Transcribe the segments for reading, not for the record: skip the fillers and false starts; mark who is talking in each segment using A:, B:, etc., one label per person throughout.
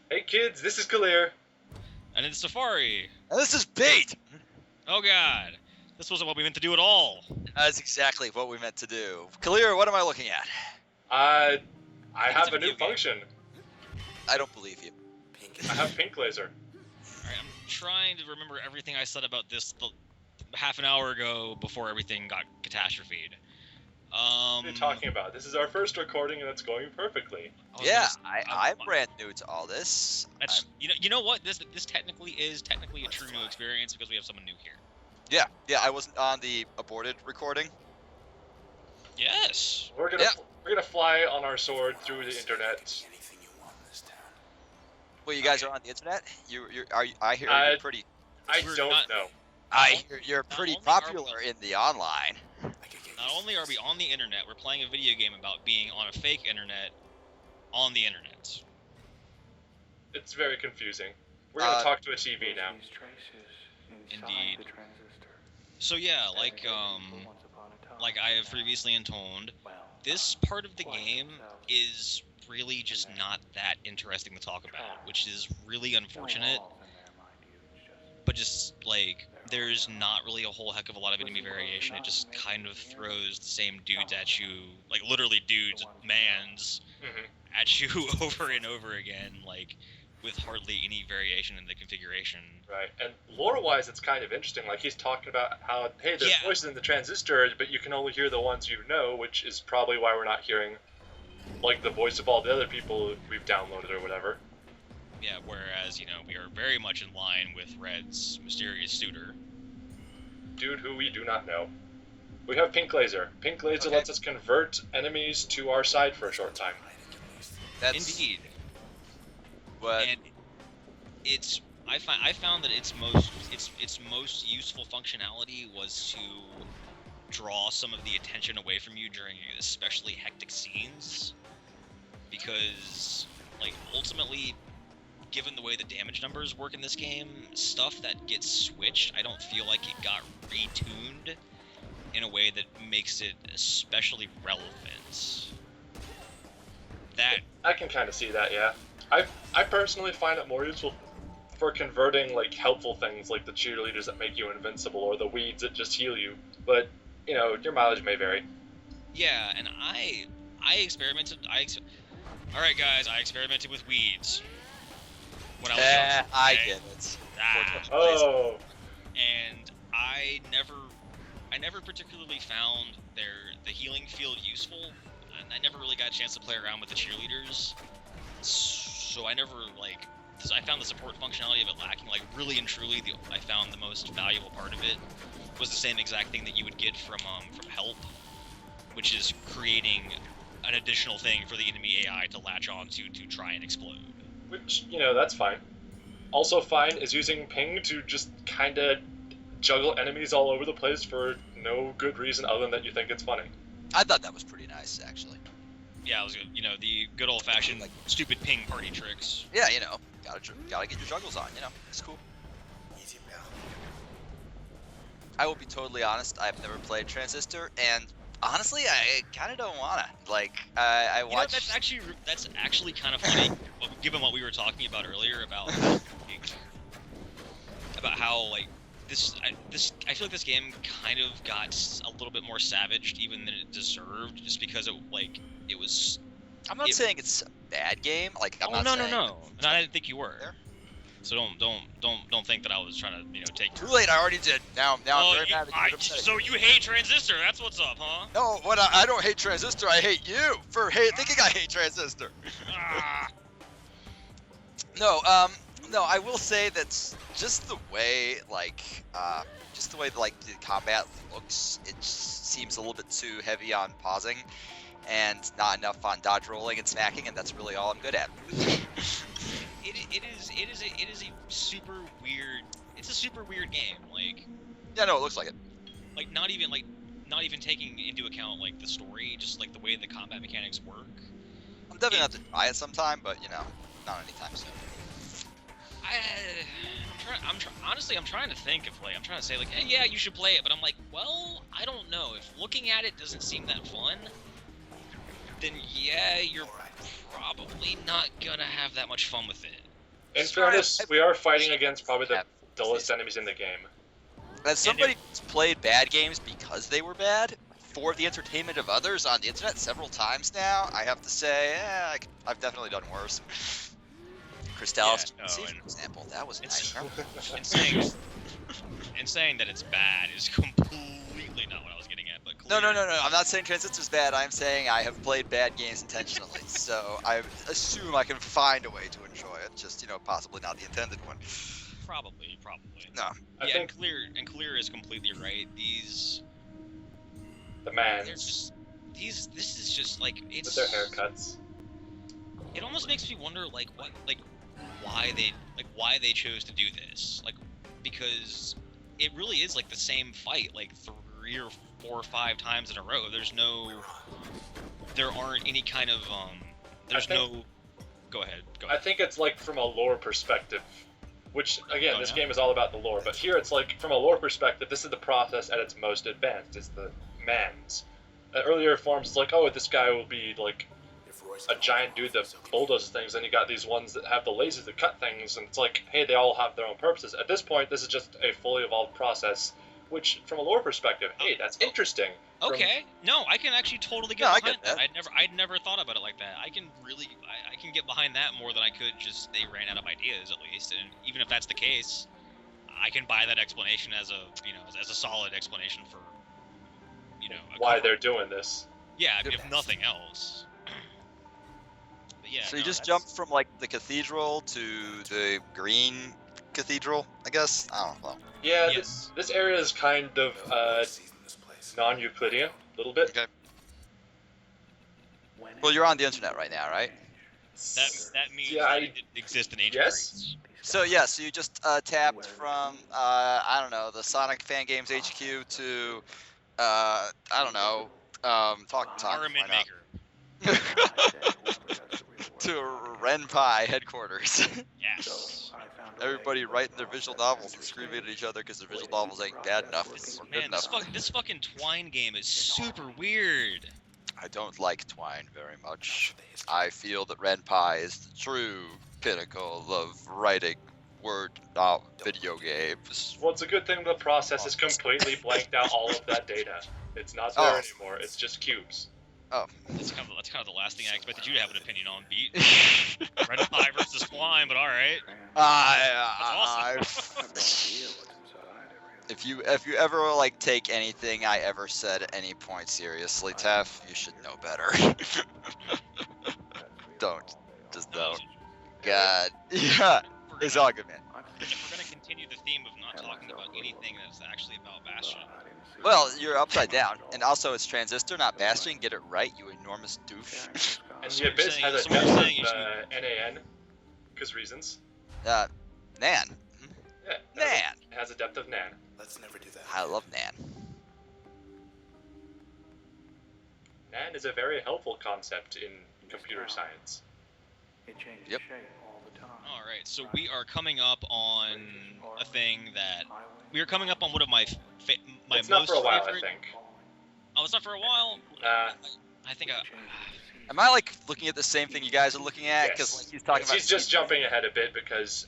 A: Hey kids, this is Kalir.
B: And it's Safari.
C: And this is bait!
B: Oh god. This wasn't what we meant to do at all.
C: That's exactly what we meant to do. Kalir, what am I looking at?
A: I
B: it's
A: have
B: a
A: a new
B: video game.
A: function.
C: I don't believe you.
A: I have pink laser.
B: Alright, I'm trying to remember everything I said about this half an hour ago before everything got catastrophed.
A: What are you talking about? This is our first recording and it's going perfectly.
C: Yeah, I'm brand new to all this.
B: That's you know what? This technically is a true new experience because we have someone new here.
C: Yeah, I wasn't on the aborted recording.
B: Yes.
A: We're gonna fly on our sword through the internet.
C: Well, you guys are on the internet. I hear you're pretty.
A: I
B: We're
A: don't
B: not-
A: know.
C: I hear you're pretty
B: only are
C: popular in the online.
B: Not only are we on the internet, we're playing a video game about being on a fake internet on the internet.
A: It's very confusing. We're gonna talk to a TV now.
B: Indeed. So yeah, like I have previously intoned, this part of the game is really just not that interesting to talk about, which is really unfortunate. But just like there's not really a whole heck of a lot of enemy variation. It just kind of throws the same dudes at you, like literally dudes, mans, at you over and over again, like with hardly any variation in the configuration.
A: Right, and lore-wise, it's kind of interesting. Like he's talking about how, hey, there's voices in the transistor, but you can only hear the ones you know, which is probably why we're not hearing like the voice of all the other people we've downloaded or whatever.
B: Yeah, whereas, we are very much in line with Red's mysterious suitor.
A: Dude who we do not know. We have pink laser. Pink laser lets us convert enemies to our side for a short time.
B: Indeed.
C: What?
B: And I found that its most useful functionality was to draw some of the attention away from you during especially hectic scenes, because like ultimately, given the way the damage numbers work in this game, stuff that gets switched, I don't feel like it got retuned in a way that makes it especially relevant. That
A: I can kind of see that, yeah. I personally find it more useful for converting like helpful things like the cheerleaders that make you invincible or the weeds that just heal you. But your mileage may vary.
B: Yeah, and I experimented. All right, guys, I experimented with weeds when I was young.
C: I
B: Okay?
C: get it.
A: Oh.
B: And I never particularly found the healing field useful, and I never really got a chance to play around with the cheerleaders. So I found the support functionality of it lacking. Like really and truly, I found the most valuable part of it was the same exact thing that you would get from help, which is creating an additional thing for the enemy AI to latch onto to try and explode.
A: Which, that's fine. Also fine is using ping to just kind of juggle enemies all over the place for no good reason other than that you think it's funny.
C: I thought that was pretty nice, actually.
B: Yeah, it was good. The good old-fashioned like stupid ping party tricks.
C: Yeah, gotta get your juggles on. It's cool. I will be totally honest. I've never played Transistor, and honestly, I kind of don't wanna. Like, I watched.
B: That's actually kind of funny, given what we were talking about earlier about how like I feel like this game kind of got a little bit more savaged even than it deserved, just because it was.
C: I'm not saying it's a bad game. Like, I'm not saying.
B: No. And I didn't think you were. So don't think that I was trying to take.
C: Too late. I already did. Now I'm very mad at you.
B: So you hate Transistor? That's what's up, huh?
C: No, I don't hate Transistor. I hate you for thinking I hate Transistor. No, I will say that's just the way the combat looks. It just seems a little bit too heavy on pausing, and not enough on dodge rolling and smacking, and that's really all I'm good at.
B: It is a super weird. It's a super weird game. Like.
C: Yeah, no, it looks like it.
B: Like not even taking into account like the story, just like the way the combat mechanics work.
C: I'm definitely gonna have to try it sometime, but not anytime soon.
B: Honestly, I'm trying to think if I'm trying to say like, hey, yeah, you should play it, but I'm like, well, I don't know. If looking at it doesn't seem that fun, then yeah, you're probably not gonna have that much fun with it.
A: In fairness, we are fighting against probably the dullest enemies in the game.
C: As somebody who's played bad games because they were bad for the entertainment of others on the internet several times now, I have to say, I've definitely done worse. Crystallis, for example, that was nice.
B: And saying that it's bad is completely not what I was getting at. But
C: no. I'm not saying Transistor's bad. I'm saying I have played bad games intentionally, so I assume I can find a way to enjoy it. Just possibly not the intended one.
B: Probably.
C: No.
B: And Clear is completely right.
A: The mans.
B: This is just like it's.
A: With their haircuts.
B: It almost makes me wonder, why they chose to do this, because it really is like the same fight, 3 or 4 or 5 times in a row. There aren't any kind of Go ahead.
A: I think it's from a lore perspective, which again, this game is all about the lore. But here it's from a lore perspective, this is the process at its most advanced. It's the mans. Earlier forms, it's this guy will be a giant dude that bulldozes things, and you got these ones that have the lasers that cut things, and it's hey, they all have their own purposes. At this point, this is just a fully evolved process, which, from a lore perspective, hey, that's interesting.
B: Okay, no, I can actually totally get behind that. I'd never thought about it like that. I can get behind that more than I could just they ran out of ideas, at least. And even if that's the case, I can buy that explanation as a solid explanation for
A: why they're doing this.
B: Yeah, if nothing else. Yeah,
C: so you just jumped from the cathedral to the green cathedral, I guess? I don't know.
A: Yeah, yes. This area is kind of non-Euclidean, a little bit.
C: Okay. Well, you're on the internet right now, right?
B: That means that it didn't exist in ancient Greece.
C: So you just tapped from I don't know, the Sonic Fan Games HQ to I don't know, Talk.
B: Armament Maker.
C: To Renpai headquarters.
B: Yes.
C: Everybody writing their visual novels and screaming at each other because their visual novels ain't bad enough or good enough.
B: This fucking Twine game is super weird.
C: I don't like Twine very much. I feel that Renpai is the true pinnacle of writing word video games.
A: Well, it's a good thing the process has completely blanked out all of that data. It's not there anymore. It's just cubes.
C: Oh.
B: That's kind of the last thing I expected you to have an opinion on, Beat. Renpai versus Twine, but alright.
C: If you ever take anything I ever said at any point seriously, Tef, you should know better. Don't. Just don't. God. Yeah. It's all good, man.
B: If we're gonna continue the theme of not talking about anything that's actually about Bastion.
C: Well, you're upside down, and also it's Transistor, not Bastion. Get it right, you enormous doof.
A: And the Abyss has a depth of NAN, because reasons.
C: Nan.
A: Yeah.
C: Nan.
A: It has a depth of Nan.
D: Let's never do that.
C: I love Nan.
A: Nan is a very helpful concept in computer science.
D: It changes
C: Yep.
D: shape all the time.
B: Alright, so we are coming up on a thing that... We are coming up on one of my
A: It's
B: most
A: not for a while,
B: favorite...
A: I think.
B: Oh, it's not for a while? I think
C: Am I looking at the same thing you guys are looking at? Because he's talking about.
A: He's just jumping ahead a bit because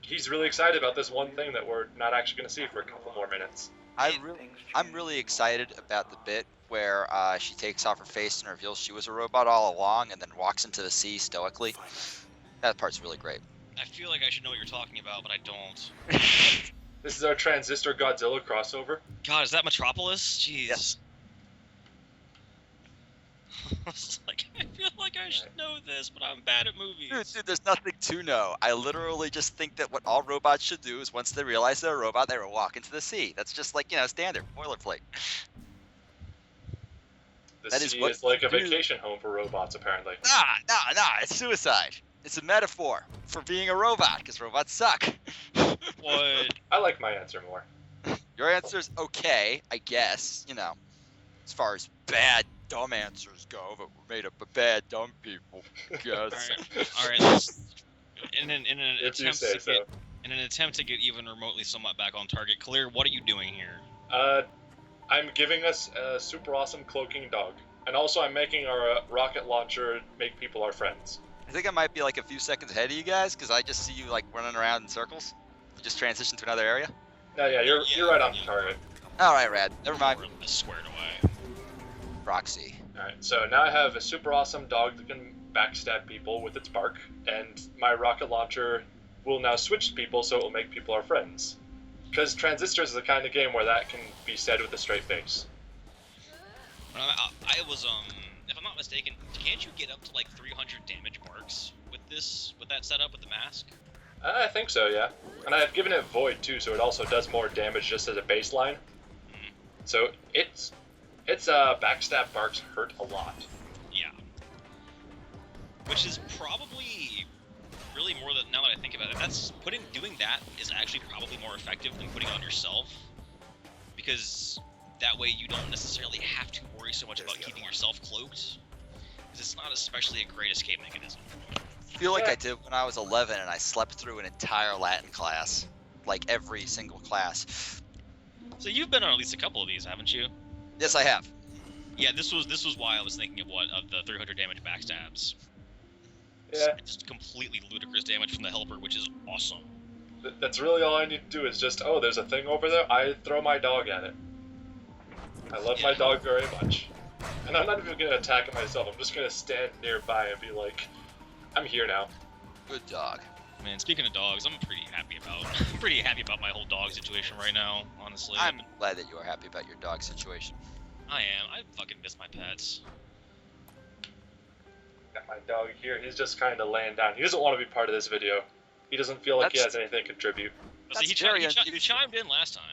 A: he's really excited about this one thing that we're not actually going to see for a couple more minutes.
C: I'm really excited about the bit where she takes off her face and reveals she was a robot all along, and then walks into the sea stoically. That part's really great.
B: I feel like I should know what you're talking about, but I don't.
A: This is our Transistor Godzilla crossover.
B: God, is that Metropolis? Jeez.
C: Yes.
B: I feel like I should know this, but I'm bad at movies.
C: Dude, there's nothing to know. I literally just think that what all robots should do is once they realize they're a robot, they will walk into the sea. That's just standard, boilerplate.
A: The sea is like a vacation home for robots, apparently.
C: Nah, it's suicide. It's a metaphor for being a robot, because robots suck.
B: What?
A: I like my answer more.
C: Your answer's okay, I guess, as far as bad, dumb answers go, but we're made up of bad, dumb people, guess.
B: Alright, let's... In an attempt to get even remotely somewhat back on target, Clear, what are you doing here?
A: I'm giving us a super awesome cloaking dog. And also I'm making our rocket launcher make people our friends.
C: I think I might be like a few seconds ahead of you guys because I just see you like running around in circles. You just transition to another area.
A: No, yeah, you're right on target.
C: All right, rad. Never mind.
B: We're squared away.
C: Proxy.
A: All right, so now I have a super awesome dog that can backstab people with its bark, and my rocket launcher will now switch people, so it will make people our friends. Because Transistor is the kind of game where that can be said with a straight face.
B: I was if I'm not mistaken, can't you get up to like 300 damage marks with that setup with the mask?
A: I think so, yeah. And I've given it Void too, so it also does more damage just as a baseline. So its backstab barks hurt a lot.
B: Yeah. Which is probably really more than, now that I think about it, doing that is actually probably more effective than putting it on yourself, because that way you don't necessarily have to worry so much about keeping yourself cloaked, because it's not especially a great escape mechanism.
C: I feel like I did when I was 11 and I slept through an entire Latin class, like every single class.
B: So you've been on at least a couple of these, haven't you?
C: Yes, I have.
B: Yeah, this was why I was thinking of the 300 damage backstabs.
A: Yeah.
B: It's just completely ludicrous damage from the helper, which is awesome.
A: That's really all I need to do is just, oh, there's a thing over there, I throw my dog at it. I love my dog very much. And I'm not even going to attack it myself, I'm just going to stand nearby and be like, I'm here now.
C: Good dog.
B: Man, speaking of dogs, I'm pretty happy about my whole dog situation right now, honestly.
C: I'm glad that you are happy about your dog situation.
B: I am. I fucking miss my pets.
A: Got my dog here, he's just kind of laying down. He doesn't want to be part of this video. He doesn't feel like he has anything to contribute.
B: He chimed in last time.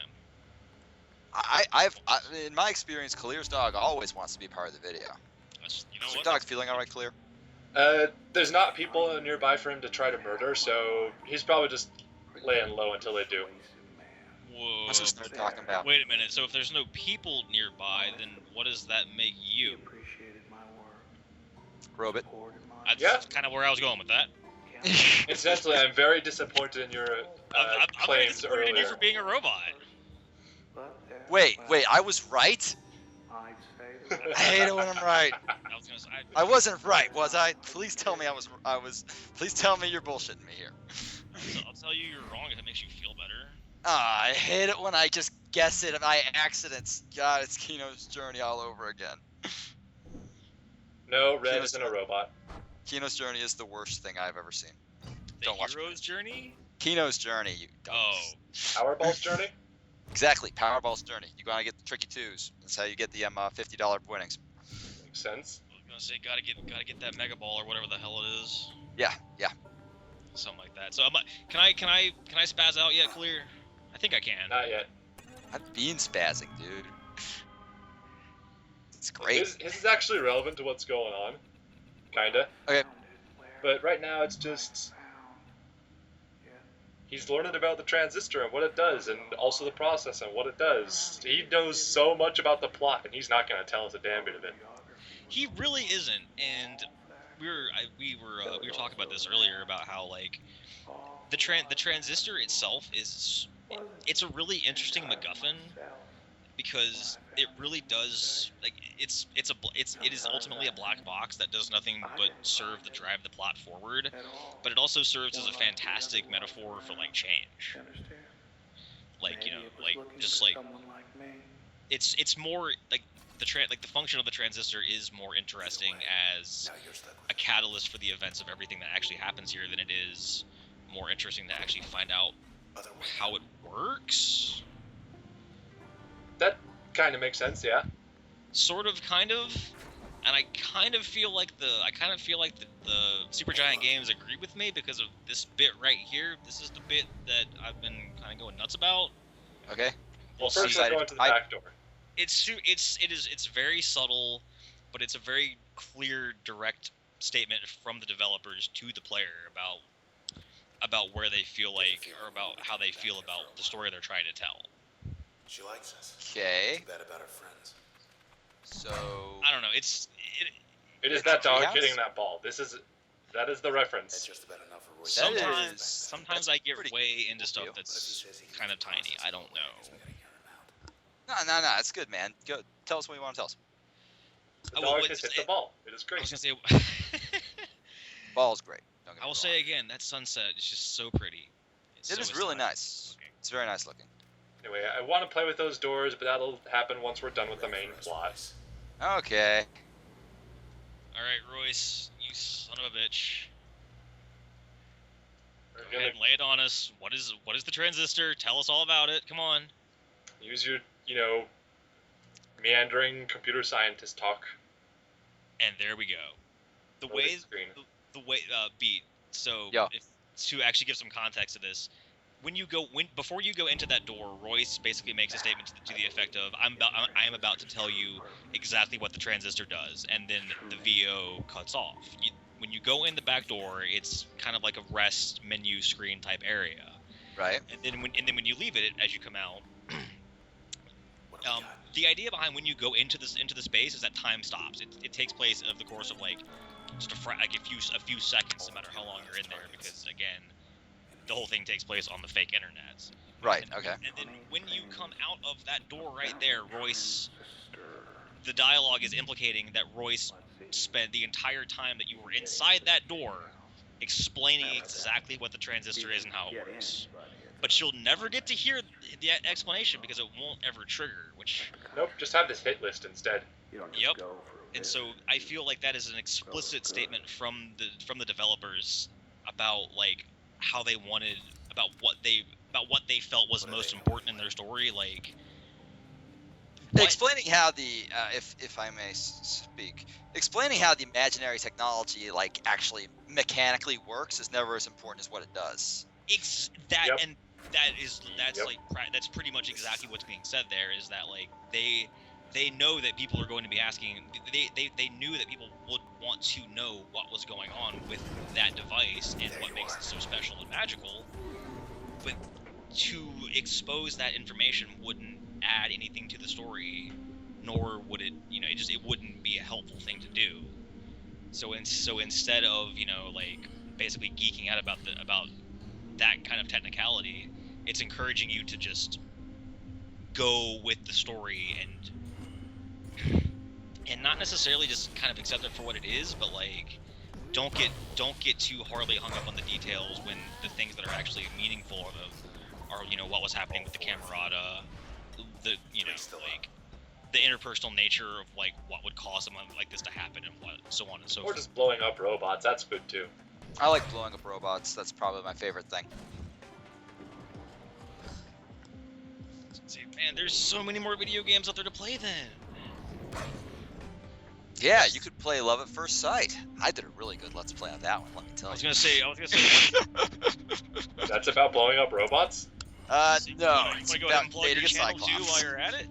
C: In my experience, Khalir's dog always wants to be part of the video.
B: Is
C: your dog feeling alright, Khalir?
A: There's not people nearby for him to try to murder, so he's probably just laying low until they do.
B: Whoa.
C: What's this they're talking about?
B: Wait a minute, so if there's no people nearby, then what does that make you?
C: Robot.
B: That's kind of where I was going with that.
A: Incidentally, I'm very disappointed in your
B: I'm very
A: claims
B: disappointed
A: earlier.
B: in you for being a robot.
C: Wait, I was right? I hate it when I'm right. I wasn't right, was I? Please tell me I was. Please tell me you're bullshitting me here.
B: I'll tell you you're wrong if it makes you feel better.
C: I hate it when I just guess it by accidents. God, it's Kino's Journey all over again.
A: No, Red isn't a robot.
C: Kino's Journey is the worst thing I've ever seen.
B: Don't watch Hero's Journey?
C: Kino's Journey, you dummies.
A: Powerball's Journey?
C: Exactly, Powerball's Journey. You gotta get the tricky twos. That's how you get the $50 winnings.
A: Makes sense.
B: I was gonna say gotta get that Mega Ball or whatever the hell it is.
C: Yeah.
B: Something like that. So can I spaz out yet, Khalir? I think I can.
A: Not yet.
C: I've been spazzing, dude. It's great.
A: His is actually relevant to what's going on. Kinda.
C: Okay.
A: But right now it's just... He's learning about the transistor and what it does, and also the process and what it does. He knows so much about the plot, and he's not going to tell us a damn bit of it.
B: He really isn't, and we were talking about this earlier about how like the transistor itself it's a really interesting MacGuffin, because it really does, like, it is ultimately a black box that does nothing but serve to drive the plot forward, but it also serves as a fantastic metaphor for like change. Like, you know, like just like it's more like the function of the transistor is more interesting as a catalyst for the events of everything that actually happens here than it is more interesting to actually find out how it works.
A: That kind of makes sense, yeah.
B: Sort of, kind of, and I kind of feel like the Supergiant games agree with me because of this bit right here. This is the bit that I've been kind of going nuts about.
C: Okay.
A: Well, first let's go into the back door.
B: It's very subtle, but it's a very clear, direct statement from the developers to the player about where they feel like, or about how they feel about the story they're trying to tell.
D: She likes us.
C: Okay.
D: Bad about her friends.
C: So
B: I don't know.
A: It is that dog hitting that ball. That is the reference.
D: That's just about enough for
B: Sometimes I get way into stuff that's kind of tiny. I don't know.
C: No, it's good, man. Go, tell us what you want to tell us.
A: The dog has hit the ball. It is great.
B: I was gonna say,
C: Ball's great.
B: I will say again, that sunset is just so pretty.
C: It is really nice. It's very nice looking.
A: Anyway, I want to play with those doors, but that'll happen once we're done with the main plot.
C: Okay.
B: Alright, Royce, you son of a bitch. Go ahead and lay it on us. What is the transistor? Tell us all about it. Come on.
A: Use your, meandering computer scientist talk.
B: And there we go. The way beat. So
C: yeah.
B: To actually give some context to this, before you go into that door, Royce basically makes a statement to the effect of, I am about to tell you exactly what the transistor does, and then the VO cuts off. When you go in the back door, it's kind of like a rest menu screen type area.
C: Right.
B: And then when you leave it, as you come out, the idea behind when you go into the space is that time stops. It takes place over the course of just a few seconds, no matter how long you're in there, because again, the whole thing takes place on the fake internets.
C: Right. Okay.
B: And then when you come out of that door right there, Royce, the dialogue is implicating that Royce spent the entire time that you were inside that door explaining exactly what the transistor is and how it works. But you'll never get to hear the explanation because it won't ever trigger, which...
A: Nope, just have this hit list instead.
B: Yep. And so I feel like that is an explicit statement from the developers about how they wanted, about what they felt was most important in their story,
C: explaining how the if I may speak, explaining how the imaginary technology actually mechanically works is never as important as what it does.
B: Yep. And that's pretty much exactly what's being said there, is that they know that people are going to be asking, they knew that people would want to know what was going on with that device and what makes it so special and magical, but to expose that information wouldn't add anything to the story, nor would it, it wouldn't be a helpful thing to do. So instead of, basically geeking out about that kind of technicality, it's encouraging you to just go with the story and not necessarily just kind of accept it for what it is, but don't get too hardly hung up on the details when the things that are actually meaningful are what was happening with the camerata, the interpersonal nature of what would cause something like this to happen and what, so on and so forth.
A: Or just blowing up robots, that's good too.
C: I like blowing up robots. That's probably my favorite thing.
B: See, man, there's so many more video games out there to play then.
C: Yeah, you could play Love at First Sight. I did a really good Let's Play on that one, let me tell you.
B: I was gonna say.
A: That's about blowing up robots?
C: No.
B: It's about go ahead and plug your channel too while you're at it?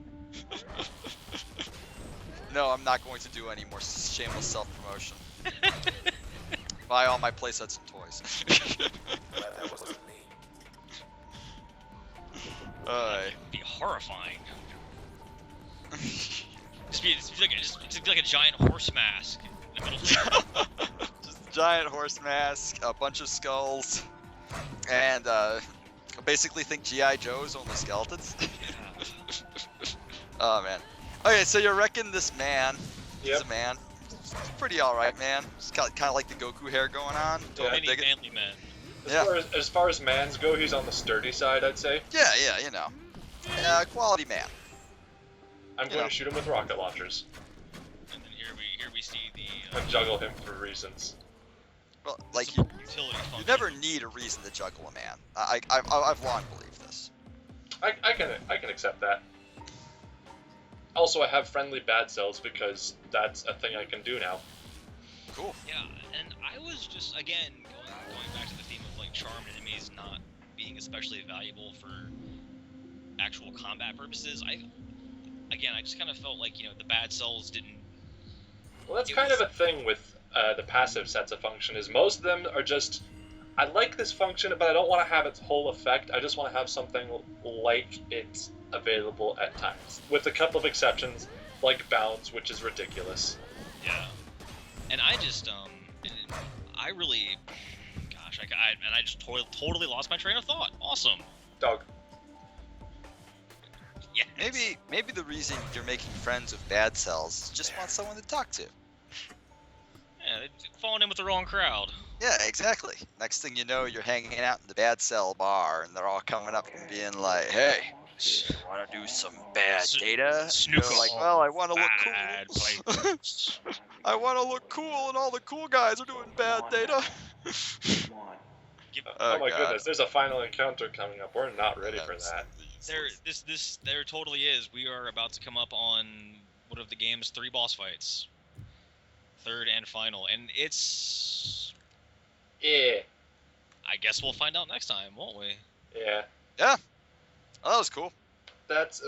C: No, I'm not going to do any more shameless self-promotion. Buy all my playsets and toys.
D: That wasn't me.
B: It'd be horrifying. Just be like a giant horse mask in the middle of
C: Just a giant horse mask, a bunch of skulls, and basically think G.I. Joe's only skeletons. Oh man. Okay, so you're wrecking this man.
A: Yep.
C: He's a man. He's pretty alright, man. He's got kind of like the Goku hair going on.
A: Yeah.
B: many manly men.
A: As far as mans go, he's on the sturdy side, I'd say.
C: Yeah, quality man.
A: I'm going to shoot him with rocket launchers.
B: And then here we see the
A: And juggle him for reasons.
C: Well,
B: utility function.
C: you never need a reason to juggle a man. I've long believed this.
A: I can accept that. Also, I have friendly bad cells because that's a thing I can do now.
C: Cool.
B: Yeah, and I was just, again, going back to the theme of charmed enemies not being especially valuable for actual combat purposes. I just kind of felt like, the bad cells didn't...
A: Well, that's kind of a thing with the passive sets of function, is most of them are just, I like this function, but I don't want to have its whole effect. I just want to have something like it's available at times, with a couple of exceptions, like bounds, which is ridiculous.
B: Yeah. And I just, I really, gosh, I just totally lost my train of thought. Awesome.
A: Dog.
B: Yeah.
C: Maybe the reason you're making friends with bad cells is just want someone to talk to.
B: Yeah, they're falling in with the wrong crowd.
C: Yeah, exactly. Next thing you know, you're hanging out in the Bad Cell bar, and they're all coming up and being like, "Hey, want to do some bad data?"
B: Snook
C: You're like,
B: all
C: "Well, I want to look
B: bad
C: cool.
B: places.
C: I want to look cool, and all the cool guys are doing bad data."
A: Oh my
C: God.
A: goodness, there's a final encounter coming up. We're not ready for that.
B: There totally is. We are about to come up on one of the game's 3 boss fights. Third and final, and it's...
A: Yeah.
B: I guess we'll find out next time, won't we?
A: Yeah.
C: Yeah. Oh, that was cool.
A: That's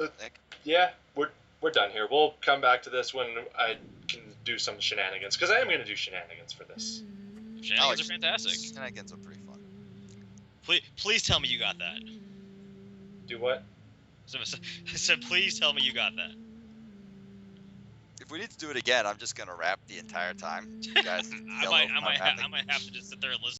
A: yeah. We're done here. We'll come back to this when I can do some shenanigans, because I am going to do shenanigans for this.
B: Shenanigans are fantastic.
C: Shenanigans are pretty fun.
B: Please tell me you got that.
A: Do what?
B: I said, please tell me you got that.
C: If we need to do it again, I'm just gonna rap the entire time. You guys,
B: I might have to just sit there and listen.